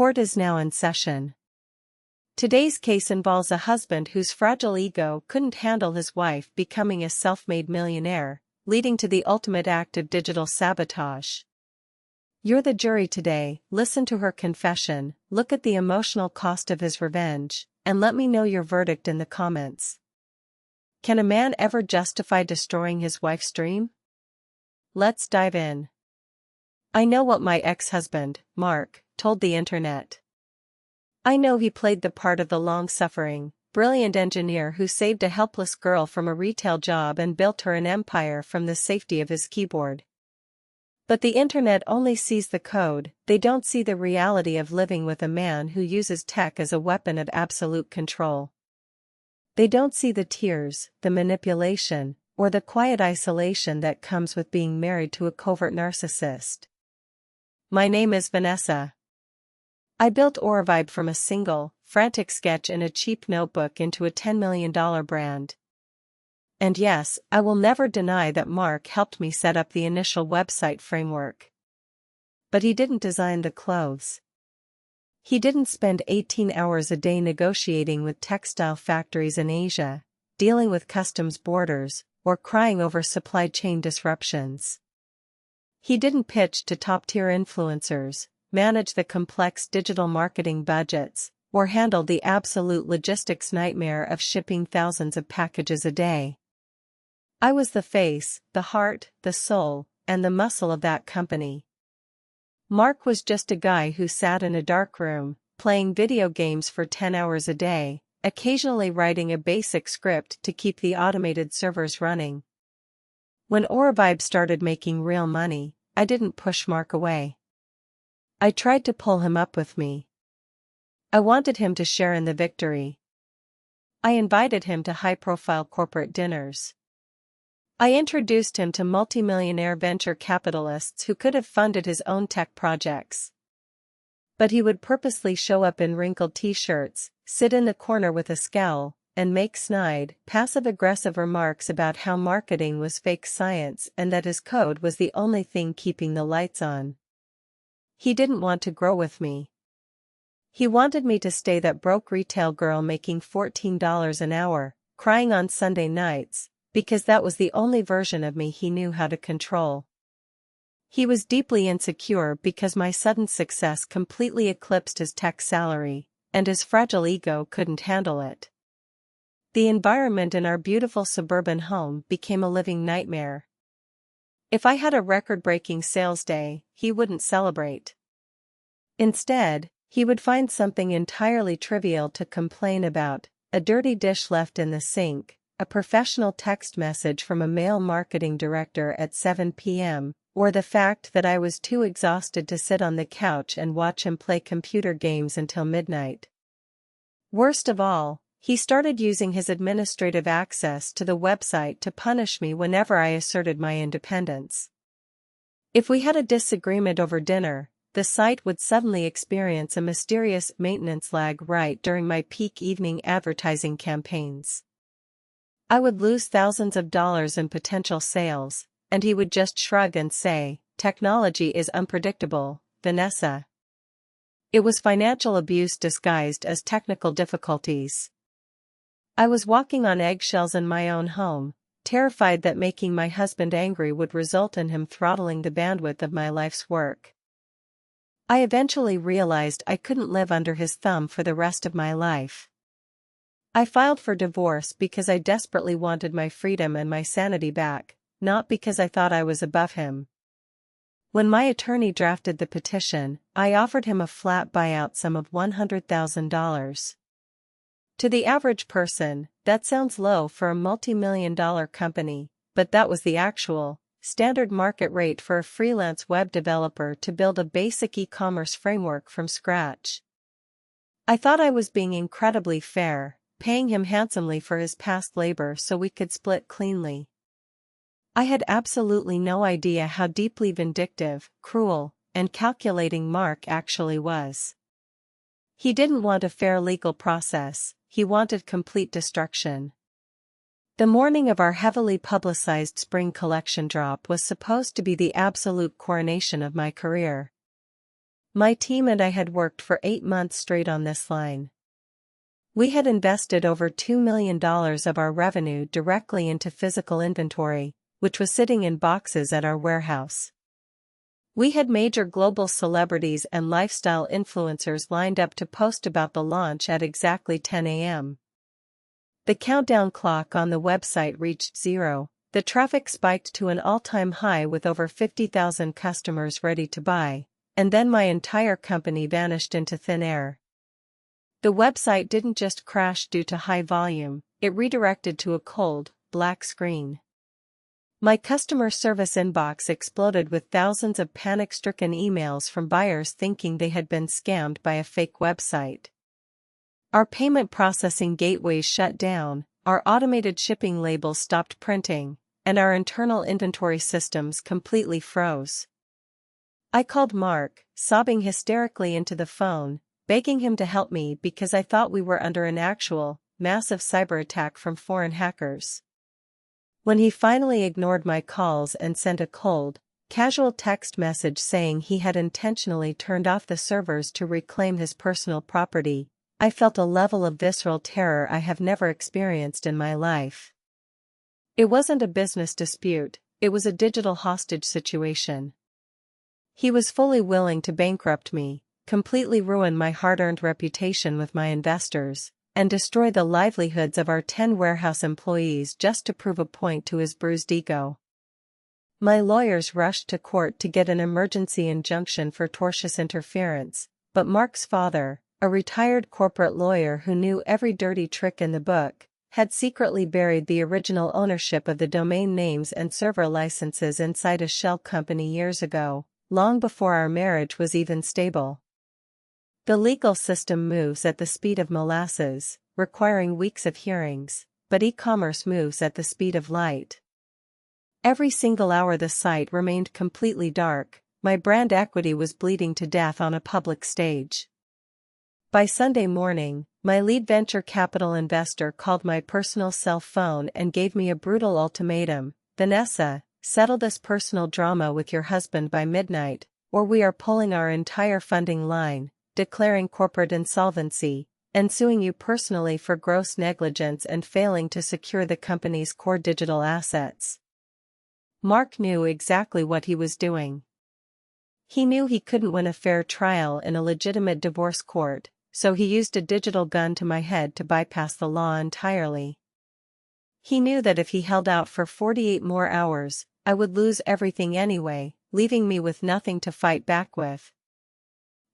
Court is now in session. Today's case involves a husband whose fragile ego couldn't handle his wife becoming a self-made millionaire, leading to the ultimate act of digital sabotage. You're the jury today. Listen to her confession, look at the emotional cost of his revenge, and let me know your verdict in the comments. Can a man ever justify destroying his wife's dream? Let's dive in. I know what my ex-husband, Mark, told the internet. I know he played the part of the long-suffering, brilliant engineer who saved a helpless girl from a retail job and built her an empire from the safety of his keyboard. But the internet only sees the code, they don't see the reality of living with a man who uses tech as a weapon of absolute control. They don't see the tears, the manipulation, or the quiet isolation that comes with being married to a covert narcissist. My name is Vanessa. I built Auravibe from a single, frantic sketch in a cheap notebook into a $10 million brand. And yes, I will never deny that Mark helped me set up the initial website framework. But he didn't design the clothes. He didn't spend 18 hours a day negotiating with textile factories in Asia, dealing with customs borders, or crying over supply chain disruptions. He didn't pitch to top-tier influencers, manage the complex digital marketing budgets, or handle the absolute logistics nightmare of shipping thousands of packages a day. I was the face, the heart, the soul, and the muscle of that company. Mark was just a guy who sat in a dark room, playing video games for 10 hours a day, occasionally writing a basic script to keep the automated servers running. When Auravibe started making real money, I didn't push Mark away. I tried to pull him up with me. I wanted him to share in the victory. I invited him to high-profile corporate dinners. I introduced him to multimillionaire venture capitalists who could have funded his own tech projects. But he would purposely show up in wrinkled t-shirts, sit in the corner with a scowl, and make snide, passive-aggressive remarks about how marketing was fake science and that his code was the only thing keeping the lights on. He didn't want to grow with me. He wanted me to stay that broke retail girl making $14 an hour, crying on Sunday nights, because that was the only version of me he knew how to control. He was deeply insecure because my sudden success completely eclipsed his tech salary, and his fragile ego couldn't handle it. The environment in our beautiful suburban home became a living nightmare. If I had a record-breaking sales day, he wouldn't celebrate. Instead, he would find something entirely trivial to complain about: a dirty dish left in the sink, a professional text message from a male marketing director at 7 p.m., or the fact that I was too exhausted to sit on the couch and watch him play computer games until midnight. Worst of all, he started using his administrative access to the website to punish me whenever I asserted my independence. If we had a disagreement over dinner, the site would suddenly experience a mysterious maintenance lag right during my peak evening advertising campaigns. I would lose thousands of dollars in potential sales, and he would just shrug and say, "Technology is unpredictable, Vanessa." It was financial abuse disguised as technical difficulties. I was walking on eggshells in my own home, terrified that making my husband angry would result in him throttling the bandwidth of my life's work. I eventually realized I couldn't live under his thumb for the rest of my life. I filed for divorce because I desperately wanted my freedom and my sanity back, not because I thought I was above him. When my attorney drafted the petition, I offered him a flat buyout sum of $100,000. To the average person, that sounds low for a multi-million-dollar company, but that was the actual, standard market rate for a freelance web developer to build a basic e-commerce framework from scratch. I thought I was being incredibly fair, paying him handsomely for his past labor so we could split cleanly. I had absolutely no idea how deeply vindictive, cruel, and calculating Mark actually was. He didn't want a fair legal process, he wanted complete destruction. The morning of our heavily publicized spring collection drop was supposed to be the absolute coronation of my career. My team and I had worked for 8 months straight on this line. We had invested over $2 million of our revenue directly into physical inventory, which was sitting in boxes at our warehouse. We had major global celebrities and lifestyle influencers lined up to post about the launch at exactly 10 a.m. The countdown clock on the website reached 0, the traffic spiked to an all-time high with over 50,000 customers ready to buy, and then my entire company vanished into thin air. The website didn't just crash due to high volume, it redirected to a cold, black screen. My customer service inbox exploded with thousands of panic-stricken emails from buyers thinking they had been scammed by a fake website. Our payment processing gateways shut down, our automated shipping labels stopped printing, and our internal inventory systems completely froze. I called Mark, sobbing hysterically into the phone, begging him to help me because I thought we were under an actual, massive cyber attack from foreign hackers. When he finally ignored my calls and sent a cold, casual text message saying he had intentionally turned off the servers to reclaim his personal property, I felt a level of visceral terror I have never experienced in my life. It wasn't a business dispute, it was a digital hostage situation. He was fully willing to bankrupt me, completely ruin my hard-earned reputation with my investors, and destroy the livelihoods of our 10 warehouse employees just to prove a point to his bruised ego. My lawyers rushed to court to get an emergency injunction for tortious interference, but Mark's father, a retired corporate lawyer who knew every dirty trick in the book, had secretly buried the original ownership of the domain names and server licenses inside a shell company years ago, long before our marriage was even stable. The legal system moves at the speed of molasses, requiring weeks of hearings, but e-commerce moves at the speed of light. Every single hour the site remained completely dark, my brand equity was bleeding to death on a public stage. By Sunday morning, my lead venture capital investor called my personal cell phone and gave me a brutal ultimatum: Vanessa, settle this personal drama with your husband by midnight, or we are pulling our entire funding line, declaring corporate insolvency, and suing you personally for gross negligence and failing to secure the company's core digital assets. Mark knew exactly what he was doing. He knew he couldn't win a fair trial in a legitimate divorce court, so he used a digital gun to my head to bypass the law entirely. He knew that if he held out for 48 more hours, I would lose everything anyway, leaving me with nothing to fight back with.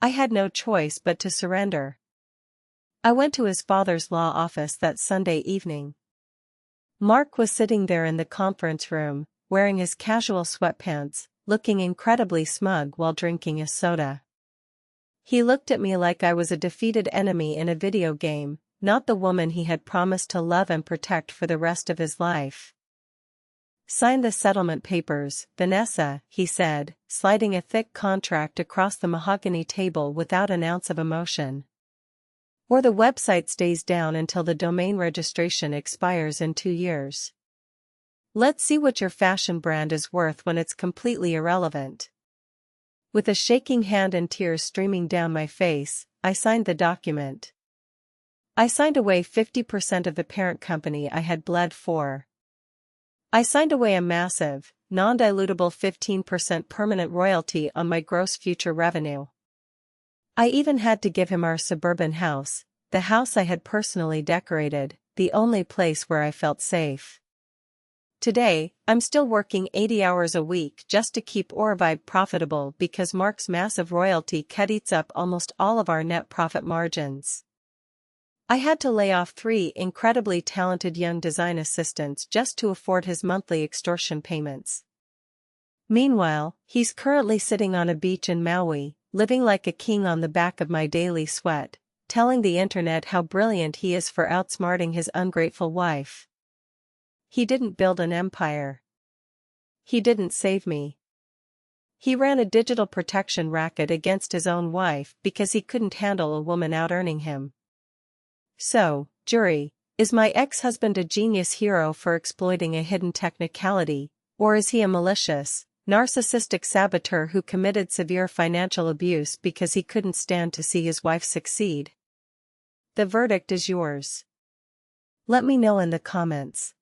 I had no choice but to surrender. I went to his father's law office that Sunday evening. Mark was sitting there in the conference room, wearing his casual sweatpants, looking incredibly smug while drinking a soda. He looked at me like I was a defeated enemy in a video game, not the woman he had promised to love and protect for the rest of his life. Sign the settlement papers, Vanessa, he said, sliding a thick contract across the mahogany table without an ounce of emotion. Or the website stays down until the domain registration expires in 2 years. Let's see what your fashion brand is worth when it's completely irrelevant. With a shaking hand and tears streaming down my face, I signed the document. I signed away 50% of the parent company I had bled for. I signed away a massive, non-dilutable 15% permanent royalty on my gross future revenue. I even had to give him our suburban house, the house I had personally decorated, the only place where I felt safe. Today, I'm still working 80 hours a week just to keep Oravibe profitable because Mark's massive royalty cut eats up almost all of our net profit margins. I had to lay off 3 incredibly talented young design assistants just to afford his monthly extortion payments. Meanwhile, he's currently sitting on a beach in Maui, living like a king on the back of my daily sweat, telling the internet how brilliant he is for outsmarting his ungrateful wife. He didn't build an empire. He didn't save me. He ran a digital protection racket against his own wife because he couldn't handle a woman out-earning him. So, jury, is my ex-husband a genius hero for exploiting a hidden technicality, or is he a malicious, Narcissistic saboteur who committed severe financial abuse because he couldn't stand to see his wife succeed. The verdict is yours. Let me know in the comments.